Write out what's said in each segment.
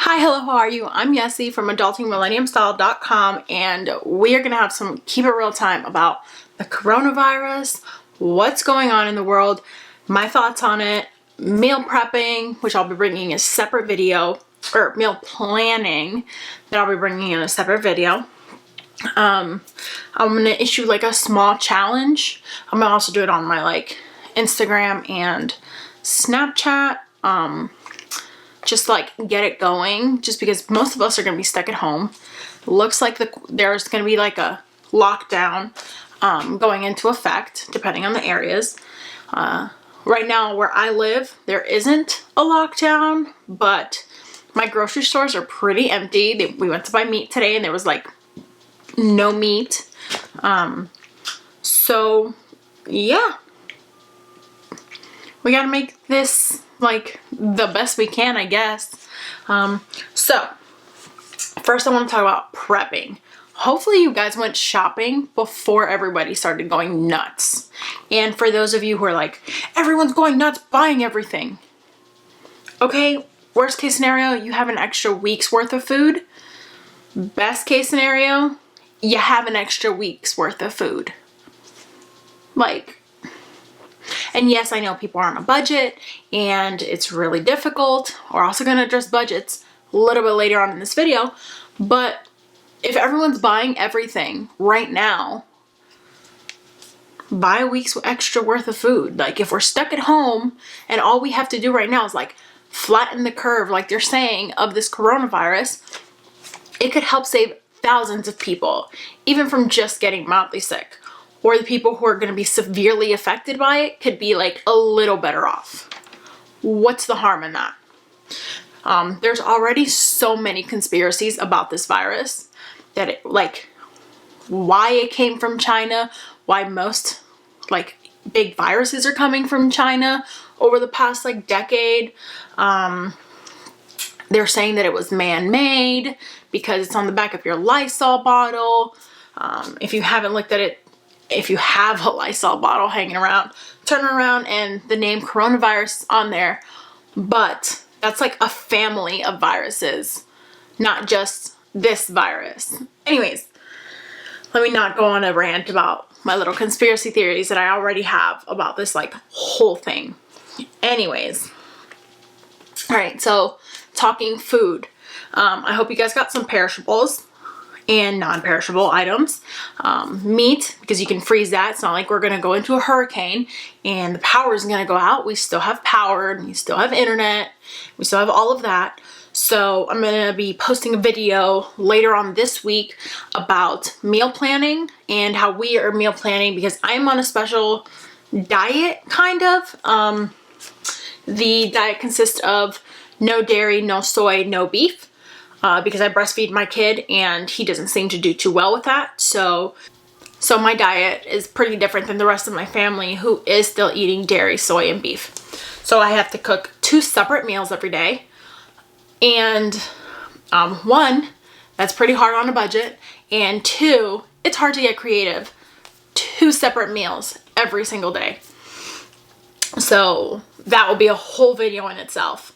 Hi, hello, how are you? I'm Yessie from adultingmillenniumstyle.com, and we are going to have some keep it real time about the coronavirus, what's going on in the world, my thoughts on it, meal prepping, which I'll be bringing a separate video, or meal planning that I'll be bringing in a separate video. I'm going to issue like a small challenge. I'm going to also do it on my Instagram and Snapchat. Just like get it going, just because most of us are going to be stuck at home. Looks like there's going to be like a lockdown going into effect depending on the areas. Right now where I live, there isn't a lockdown, but my grocery stores are pretty empty. We went to buy meat today and there was like no meat. So yeah, we gotta make this like the best we can, I guess. So first I want to talk about prepping. Hopefully you guys went shopping before everybody started going nuts. And for those of you who are like, everyone's going nuts buying everything. Okay, worst case scenario, you have an extra week's worth of food. Best case scenario, you have an extra week's worth of food. And yes, I know people are on a budget and it's really difficult. We're also going to address budgets a little bit later on in this video. But if everyone's buying everything right now, buy a week's extra worth of food. Like if we're stuck at home and all we have to do right now is like flatten the curve, like they're saying, of this coronavirus, it could help save thousands of people, even from just getting mildly sick. Or the people who are going to be severely affected by it could be like a little better off. What's the harm in that? There's already so many conspiracies about this virus that why it came from China, why most big viruses are coming from China over the past decade. They're saying that it was man-made because it's on the back of your Lysol bottle. If you haven't looked at it, if you have a Lysol bottle hanging around, turn around and the name coronavirus on there. But that's like a family of viruses, not just this virus. Anyways, let me not go on a rant about my little conspiracy theories that I already have about this whole thing. Anyways, all right, so talking food. I hope you guys got some perishables and non-perishable items. Meat, because you can freeze that. It's not like we're gonna go into a hurricane and the power is gonna go out. We still have power and we still have internet. We still have all of that. So I'm gonna be posting a video later on this week about meal planning and how we are meal planning, because I'm on a special diet, kind of. The diet consists of no dairy, no soy, no beef. Because I breastfeed my kid and he doesn't seem to do too well with that. So my diet is pretty different than the rest of my family who is still eating dairy, soy, and beef. So I have to cook 2 separate meals every day. And 1, that's pretty hard on a budget. And 2, it's hard to get creative. 2 separate meals every single day. So that will be a whole video in itself.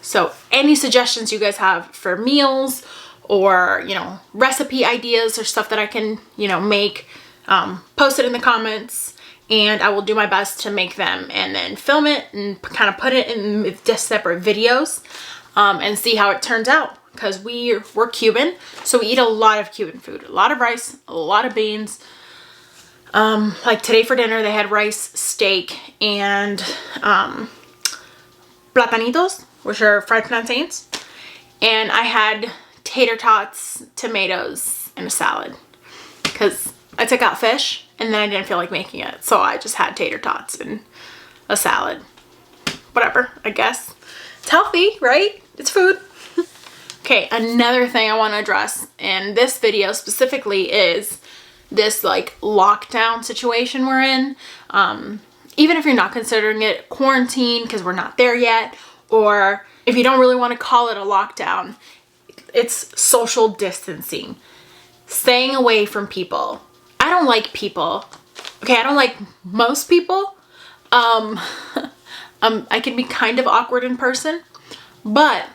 So any suggestions you guys have for meals or, recipe ideas or stuff that I can, make, post it in the comments and I will do my best to make them and then film it and kind of put it in just separate videos and see how it turns out. Because we're Cuban, so we eat a lot of Cuban food, a lot of rice, a lot of beans. Like today for dinner, they had rice, steak, and platanitos, which are fried plantains, and I had tater tots, tomatoes, and a salad because I took out fish and then I didn't feel like making it, so I just had tater tots and a salad. Whatever, I guess. It's healthy, right? It's food. Okay, another thing I want to address in this video specifically is this lockdown situation we're in. Even if you're not considering it quarantine because we're not there yet, or if you don't really want to call it a lockdown, it's social distancing. Staying away from people. I don't like people. Okay, I don't like most people. I can be kind of awkward in person, but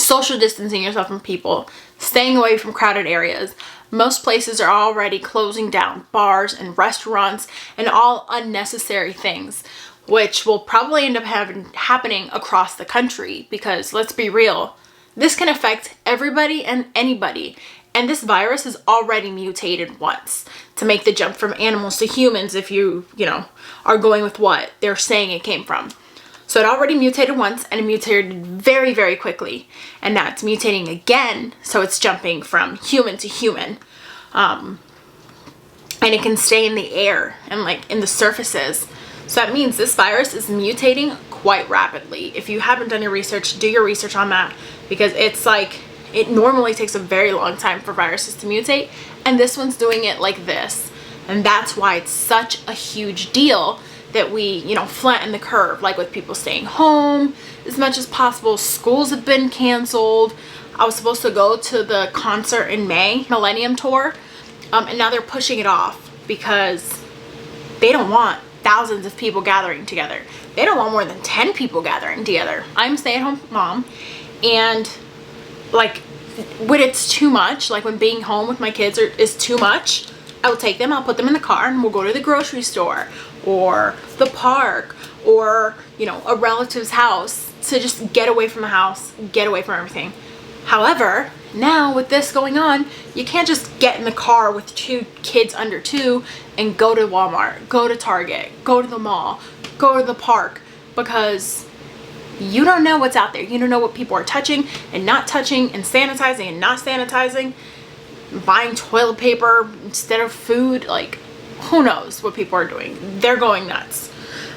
social distancing yourself from people, staying away from crowded areas. Most places are already closing down, bars and restaurants and all unnecessary things, which will probably end up happening across the country, because let's be real, this can affect everybody and anybody. And this virus has already mutated once to make the jump from animals to humans, if you are going with what they're saying it came from. So it already mutated once, and it mutated very, very quickly. And now it's mutating again, so it's jumping from human to human. And it can stay in the air and like in the surfaces. So that means this virus is mutating quite rapidly. If you haven't done your research, do your research on that, because it's like, it normally takes a very long time for viruses to mutate, and this one's doing it like this. And that's why it's such a huge deal that we, flatten the curve, like with people staying home as much as possible. Schools have been canceled. I was supposed to go to the concert in May, Millennium Tour, and now they're pushing it off because they don't want thousands of people gathering together. They don't want more than 10 people gathering together. I'm a stay-at-home mom, and like when it's too much, like when being home with my kids is too much, I will take them, I'll put them in the car, and we'll go to the grocery store or the park or, a relative's house to just get away from the house, get away from everything. However, now with this going on, you can't just get in the car with 2 kids under 2 and go to Walmart, go to Target, go to the mall, go to the park, because you don't know what's out there. You don't know what people are touching and not touching, and sanitizing and not sanitizing, buying toilet paper instead of food. Like, who knows what people are doing. They're going nuts.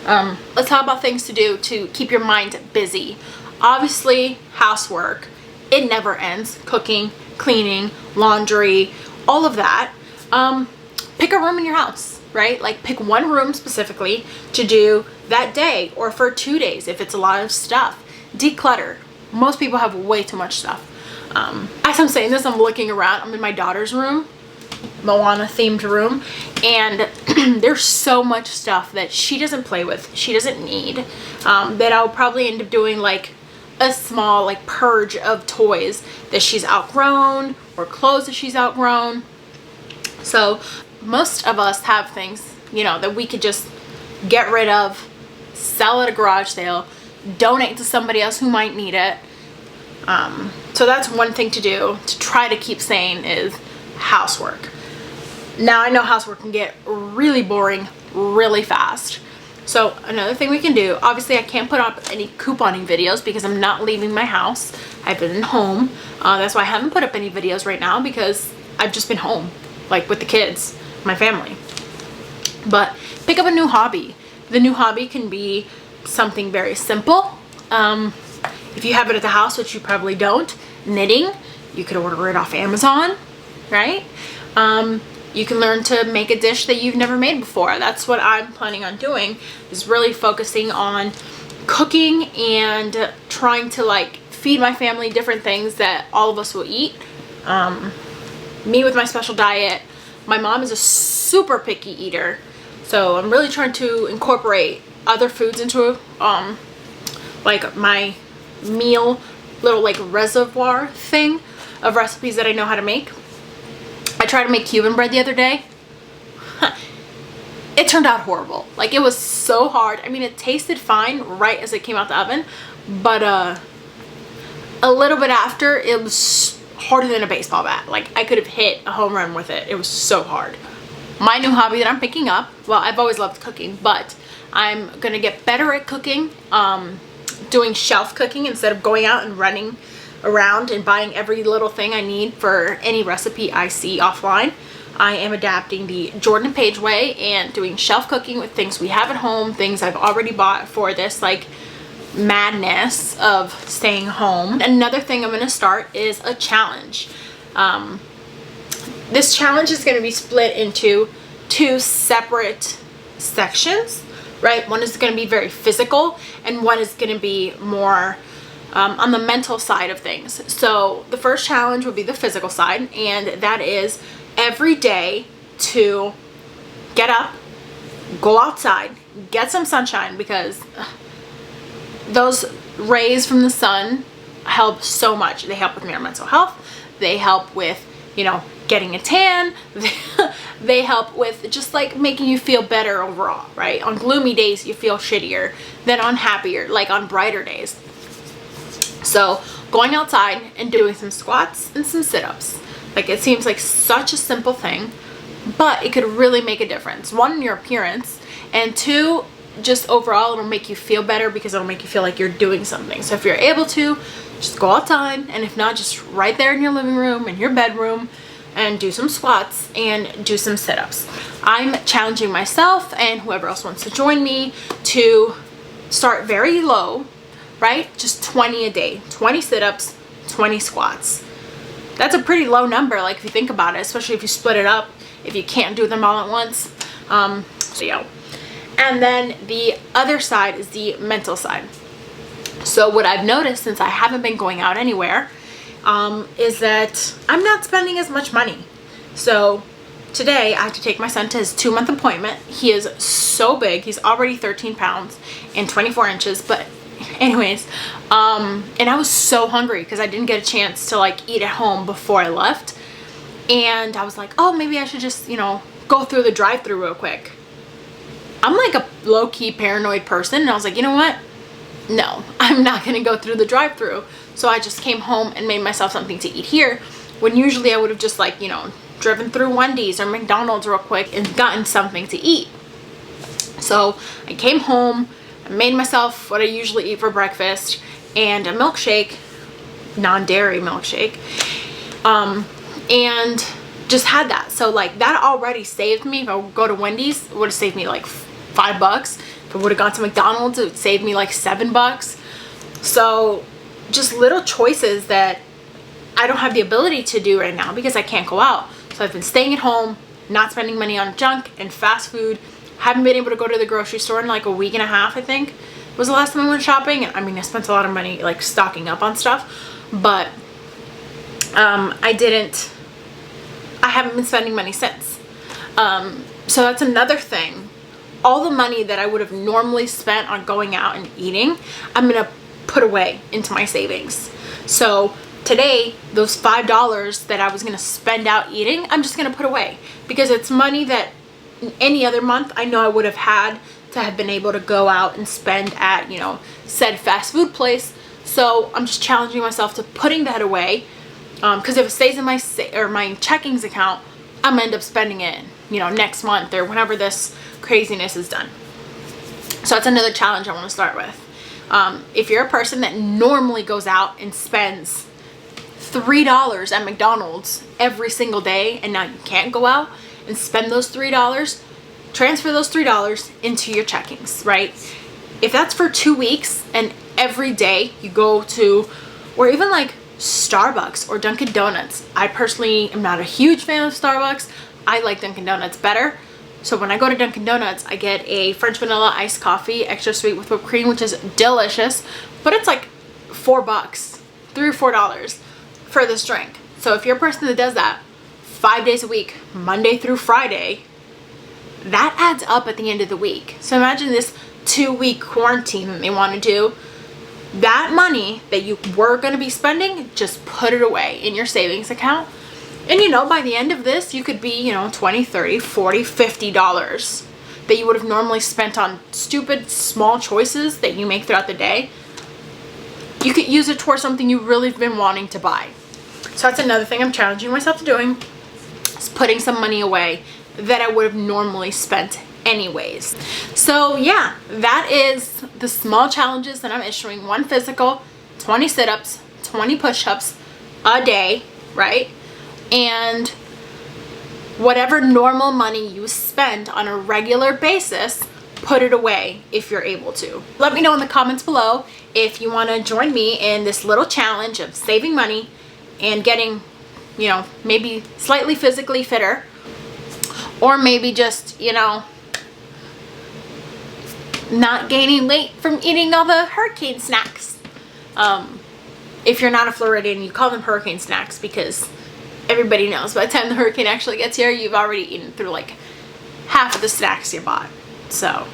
Let's talk about things to do to keep your mind busy. Obviously, housework. It never ends. Cooking, cleaning, laundry, all of that. Pick a room in your house, right? Like, pick one room specifically to do that day or for 2 days if it's a lot of stuff. Declutter. Most people have way too much stuff. As I'm saying this, I'm looking around. I'm in my daughter's room, Moana themed room, and there's so much stuff that she doesn't play with, she doesn't need, that I'll probably end up doing like a small like purge of toys that she's outgrown or clothes that she's outgrown. So most of us have things, that we could just get rid of, sell at a garage sale, donate to somebody else who might need it. So that's one thing to do to try to keep sane, is housework. Now, I know housework can get really boring really fast. So another thing we can do, obviously I can't put up any couponing videos because I'm not leaving my house. I've been home. That's why I haven't put up any videos right now, because I've just been home, like with the kids, my family. But pick up a new hobby. The new hobby can be something very simple. If you have it at the house, which you probably don't, knitting. You could order it off Amazon, right? You can learn to make a dish that you've never made before. That's what I'm planning on doing, is really focusing on cooking and trying to like feed my family different things that all of us will eat. Me with my special diet. My mom is a super picky eater, so I'm really trying to incorporate other foods into like my meal little like reservoir thing of recipes that I know how to make. I tried to make Cuban bread the other day. It turned out horrible. Like, it was so hard. I mean, it tasted fine right as it came out the oven, but a little bit after, it was harder than a baseball bat. Like, I could have hit a home run with it. It was so hard. My new hobby that I'm picking up, well, I've always loved cooking, but I'm gonna get better at cooking, doing shelf cooking instead of going out and running around and buying every little thing I need for any recipe I see offline. I am adapting the Jordan Page way and doing shelf cooking with things we have at home, things I've already bought for this like madness of staying home. Another thing I'm going to start is a challenge. This challenge is going to be split into 2 separate sections, right? One is going to be very physical, and one is going to be more on the mental side of things. So the first challenge will be the physical side, and that is every day to get up, go outside, get some sunshine, because those rays from the sun, help so much. They help with your mental health. They help with, you know, getting a tan. They help with just like making you feel better overall, right? On gloomy days, you feel shittier than on happier, like on brighter days. So going outside and doing some squats and some sit-ups. Like, it seems like such a simple thing, but it could really make a difference. One, in your appearance, and two, just overall, it'll make you feel better because it'll make you feel like you're doing something. So if you're able to, just go outside, and if not, just right there in your living room, in your bedroom, and do some squats and do some sit-ups. I'm challenging myself and whoever else wants to join me to start very low, right? Just 20 a day, 20 sit-ups, 20 squats. That's a pretty low number, like, if you think about it, especially if you split it up, if you can't do them all at once. So yeah. And then the other side is the mental side. So what I've noticed, since I haven't been going out anywhere, is that I'm not spending as much money. So today I had to take my son to his 2-month appointment. He is so big. He's already 13 pounds and 24 inches. But anyways, and I was so hungry because I didn't get a chance to like eat at home before I left. And I was like, oh, maybe I should just, you know, go through the drive-thru real quick. I'm like a low-key paranoid person. And I was like, you know what? No, I'm not going to go through the drive-thru. So I just came home and made myself something to eat here, when usually I would have just, like, you know, driven through Wendy's or McDonald's real quick and gotten something to eat. So I came home, I made myself what I usually eat for breakfast, and a milkshake, non-dairy milkshake, and just had that. So like, that already saved me. If I would go to Wendy's, it would have saved me like $5. If I would have gone to McDonald's, it would save me like $7. So just little choices that I don't have the ability to do right now because I can't go out. So I've been staying at home, not spending money on junk and fast food. Haven't been able to go to the grocery store in like a week and a half, I think, was the last time I went shopping. And I mean, I spent a lot of money like stocking up on stuff, but I haven't been spending money since. So that's another thing. All the money that I would have normally spent on going out and eating, I'm gonna put away into my savings. So today, those $5 that I was gonna spend out eating, I'm just gonna put away, because it's money that any other month I know I would have had to have been able to go out and spend at, you know, said fast food place. So I'm just challenging myself to putting that away, because if it stays in my checkings account, I'm gonna end up spending it, you know, next month or whenever this craziness is done. So that's another challenge I want to start with. If you're a person that normally goes out and spends $3 at McDonald's every single day, and now you can't go out and spend those $3, transfer those $3 into your checkings, right? If that's for 2 weeks and every day you go to, or even like Starbucks or Dunkin' Donuts. I personally am not a huge fan of Starbucks. I like Dunkin' Donuts better. So when I go to Dunkin' Donuts, I get a French vanilla iced coffee, extra sweet with whipped cream, which is delicious, but it's like $4, $3 or $4 for this drink. So if you're a person that does that 5 days a week, Monday through Friday, that adds up at the end of the week. So imagine this 2-week quarantine that they want to do. That money that you were going to be spending, just put it away in your savings account. And you know, by the end of this, you could be, you know, $20, $30, $40, $50 that you would have normally spent on stupid small choices that you make throughout the day. You could use it towards something you really have been wanting to buy. So that's another thing I'm challenging myself to doing, is putting some money away that I would have normally spent anyways. So yeah, that is the small challenges that I'm issuing. 1 physical, 20 sit-ups, 20 push-ups a day, right? And whatever normal money you spend on a regular basis, put it away if you're able to. Let me know in the comments below if you want to join me in this little challenge of saving money and getting, you know, maybe slightly physically fitter, or maybe just, you know, not gaining weight from eating all the hurricane snacks. If you're not a Floridian, you call them hurricane snacks because everybody knows by the time the hurricane actually gets here, you've already eaten through like half of the snacks you bought. So,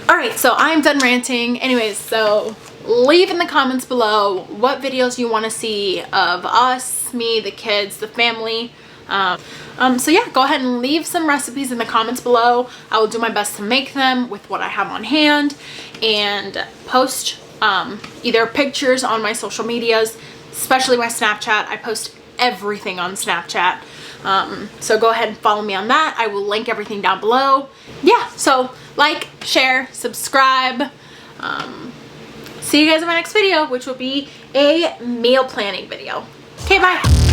all right, so I'm done ranting. Anyways, so leave in the comments below what videos you want to see of us, me, the kids, the family. So yeah, go ahead and leave some recipes in the comments below. I will do my best to make them with what I have on hand and post either pictures on my social medias, especially my Snapchat. I post everything on Snapchat. So go ahead and follow me on that. I will link everything down below. Yeah, so like, share, subscribe. See you guys in my next video, which will be a meal planning video. Okay, bye.